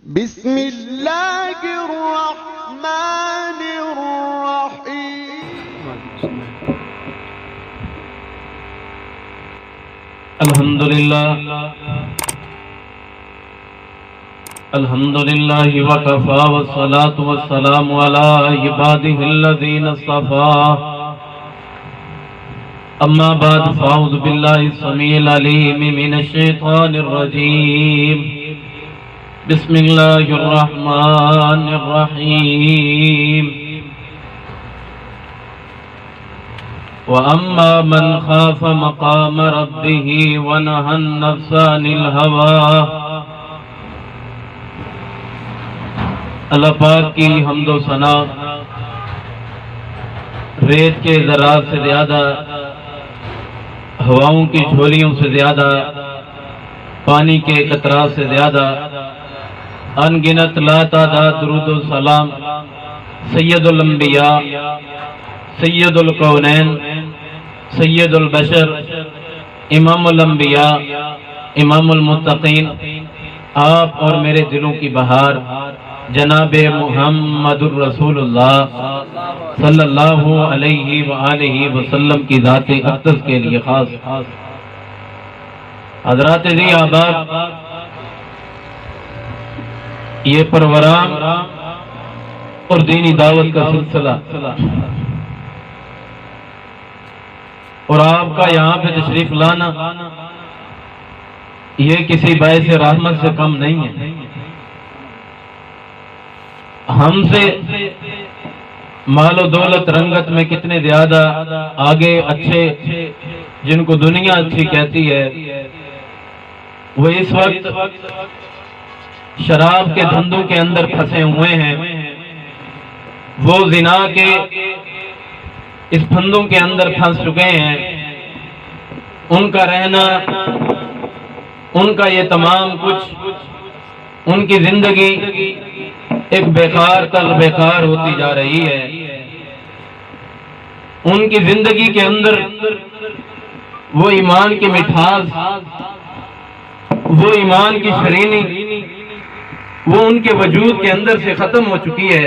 بسم اللہ الرحمن الرحیم الحمدللہ وکفا والصلاة والسلام علی عبادہ الذین اصطفى اما بعد فاعوذ باللہ السمیع العلیم من الشیطان الرجیم بسم اللہ الرحمن الرحیم وَأَمَّا مَنْ خَافَ مَقَامَ رَبِّهِ وَنَهَى النَّفْسَ عَنِ الْهَوَىٰ۔ اللہ پاک کی حمد و ثنا ریت کے ذرات سے زیادہ، ہواؤں کی جھولیوں سے زیادہ، پانی کے قطرات سے زیادہ، ان گنت لا تعداد درود و سلام سید الانبیاء، سید الکونین، سید البشر، امام الانبیاء، امام المتقین، آپ اور میرے دلوں کی بہار جناب محمد الرسول اللہ صلی اللہ علیہ وآلہ وسلم کی ذات اقدس کے لیے خاص۔ حضرات ذی آباد، یہ پرورام اور دینی دعوت کا سلسلہ اور آپ کا یہاں پہ تشریف لانا یہ کسی باعث رحمت سے کم نہیں ہے۔ ہم سے مال و دولت رنگت میں کتنے زیادہ آگے اچھے، جن کو دنیا اچھی کہتی ہے، وہ اس وقت شراب کے دھندوں کے اندر پھنسے ہوئے ہیں، وہ زنا کے اس پھندوں کے اندر پھنس چکے ہیں۔ ان کا رہنا، ان کا یہ تمام کچھ، ان کی زندگی ایک بیکار تل بیکار ہوتی جا رہی ہے۔ ان کی زندگی کے اندر وہ ایمان کی مٹھاس، وہ ایمان کی شرینی، وہ ان کے وجود کے اندر سے ختم ہو چکی ہے،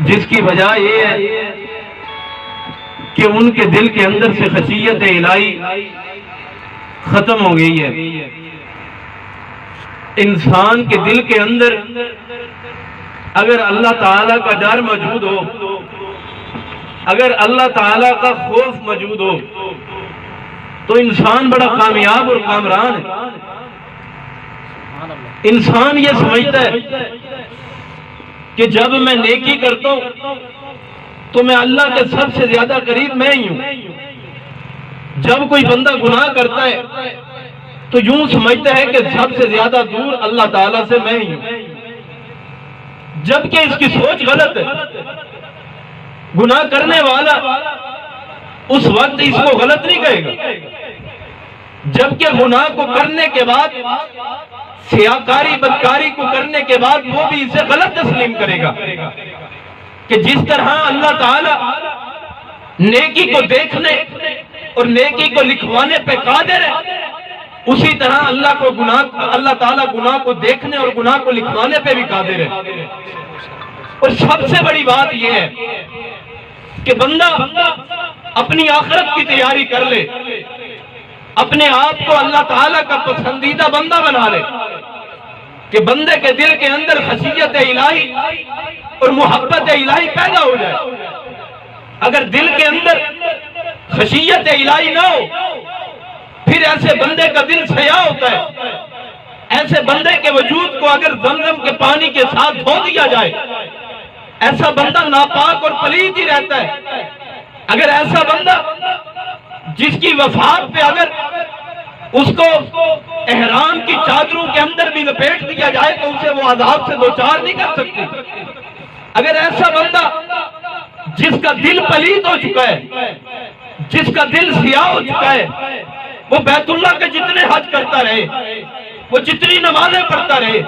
جس کی وجہ یہ ہے کہ ان کے دل کے اندر سے خشیت الہی ختم ہو گئی ہے۔ انسان کے دل کے اندر اگر اللہ تعالیٰ کا ڈر موجود ہو، اگر اللہ تعالیٰ کا خوف موجود ہو، تو انسان بڑا کامیاب اور کامران ہے۔ انسان یہ سمجھتا ہے کہ جب میں نیکی کرتا ہوں تو میں اللہ کے سب سے زیادہ قریب میں ہی ہوں۔ جب کوئی بندہ گناہ کرتا ہے تو یوں سمجھتا ہے کہ سب سے زیادہ دور اللہ تعالیٰ سے میں ہی ہوں، جبکہ اس کی سوچ غلط ہے۔ گناہ کرنے والا اس وقت اس کو غلط نہیں کہے گا، جبکہ گناہ کو کرنے کے بعد، سیاکاری بدکاری کو کرنے کے بعد وہ بھی اسے غلط تسلیم کرے گا کہ جس طرح اللہ تعالیٰ نیکی کو دیکھنے اور نیکی کو لکھوانے پہ قادر ہے، اسی طرح اللہ تعالیٰ گناہ کو دیکھنے اور گناہ کو لکھوانے پہ بھی قادر ہے۔ اور سب سے بڑی بات یہ ہے کہ بندہ اپنی آخرت کی تیاری کر لے، اپنے آپ کو اللہ تعالیٰ کا پسندیدہ بندہ بنا لے، کہ بندے کے دل کے اندر خشیت الہی اور محبت الہی پیدا ہو جائے۔ اگر دل کے اندر خشیت الہی نہ ہو، پھر ایسے بندے کا دل سیاہ ہوتا ہے۔ ایسے بندے کے وجود کو اگر زمزم کے پانی کے ساتھ دھو دیا جائے، ایسا بندہ ناپاک اور پلید ہی رہتا ہے۔ اگر ایسا بندہ جس کی وفات پہ اگر اس کو احرام کی چادروں کے اندر بھی لپیٹ دیا جائے تو اسے وہ عذاب سے دوچار نہیں کر سکتی۔ اگر ایسا بندہ جس کا دل پلید ہو چکا ہے، جس کا دل سیاہ ہو چکا ہے، وہ بیت اللہ کے جتنے حج کرتا رہے، وہ جتنی نمازیں پڑھتا رہے،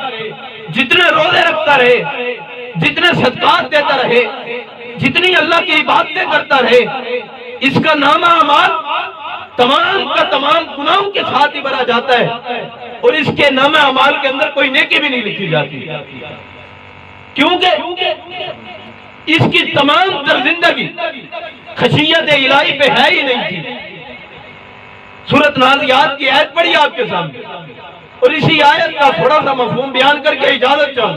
جتنے روزے رکھتا رہے، جتنے صدقات دیتا رہے، جتنی اللہ کی عبادتیں کرتا رہے، اس کا نامہ اعمال تمام کا تمام گناہوں کے ساتھ ہی بھرا جاتا ہے اور اس کے نامہ اعمال کے اندر کوئی نیکی بھی نہیں لکھی جاتی، کیونکہ اس کی تمام تر زندگی خشیت الہی پہ ہے ہی نہیں تھی۔ سورۃ نازعات کی آیت پڑھی آپ کے سامنے، اور اسی آیت کا تھوڑا سا مفہوم بیان کر کے اجازت چاہوں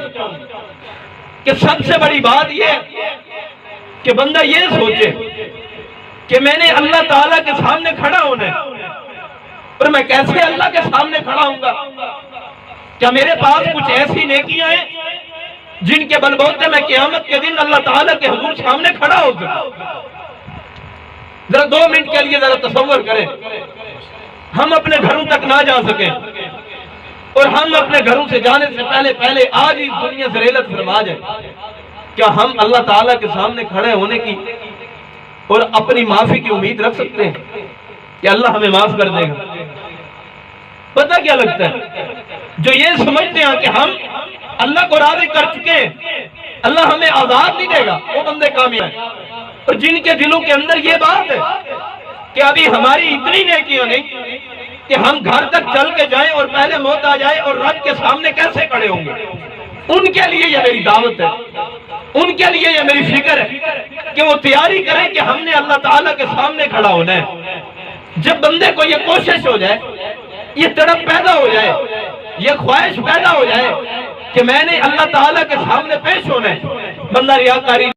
کہ سب سے بڑی بات یہ کہ بندہ یہ سوچے کہ میں نے اللہ تعالیٰ کے سامنے کھڑا ہونا ہے، اور میں کیسے اللہ کے سامنے کھڑا ہوں گا؟ کیا میرے پاس کچھ ایسی نیکیاں ہیں جن کے بلبوتے میں قیامت کے دن اللہ تعالیٰ کے حضور سامنے کھڑا ہو سکتا؟ ذرا 2 منٹ کے لیے ذرا تصور کریں، ہم اپنے گھروں تک نہ جا سکیں، اور ہم اپنے گھروں سے جانے سے پہلے آج اس دنیا سے رحلت فرما جائیں، کیا ہم اللہ تعالیٰ کے سامنے کھڑے ہونے کی اور اپنی معافی کی امید رکھ سکتے ہیں کہ اللہ ہمیں معاف کر دے گا؟ پتہ کیا لگتا ہے؟ جو یہ سمجھتے ہیں کہ ہم اللہ کو راضی کر چکے ہیں، اللہ ہمیں عذاب نہیں دے گا، وہ بندے کامیاب ہیں۔ اور جن کے دلوں کے اندر یہ بات ہے کہ ابھی ہماری اتنی نیکیاں نہیں کہ ہم گھر تک چل کے جائیں اور پہلے موت آ جائے اور رب کے سامنے کیسے کھڑے ہوں گے، ان کے لیے یہ میری دعوت ہے، ان کے لیے یہ میری فکر ہے کہ وہ تیاری کریں کہ ہم نے اللہ تعالیٰ کے سامنے کھڑا ہونا ہے۔ جب بندے کو یہ کوشش ہو جائے، یہ تڑپ پیدا ہو جائے، یہ خواہش پیدا ہو جائے کہ میں نے اللہ تعالیٰ کے سامنے پیش ہونا ہے، بندہ ریاکاری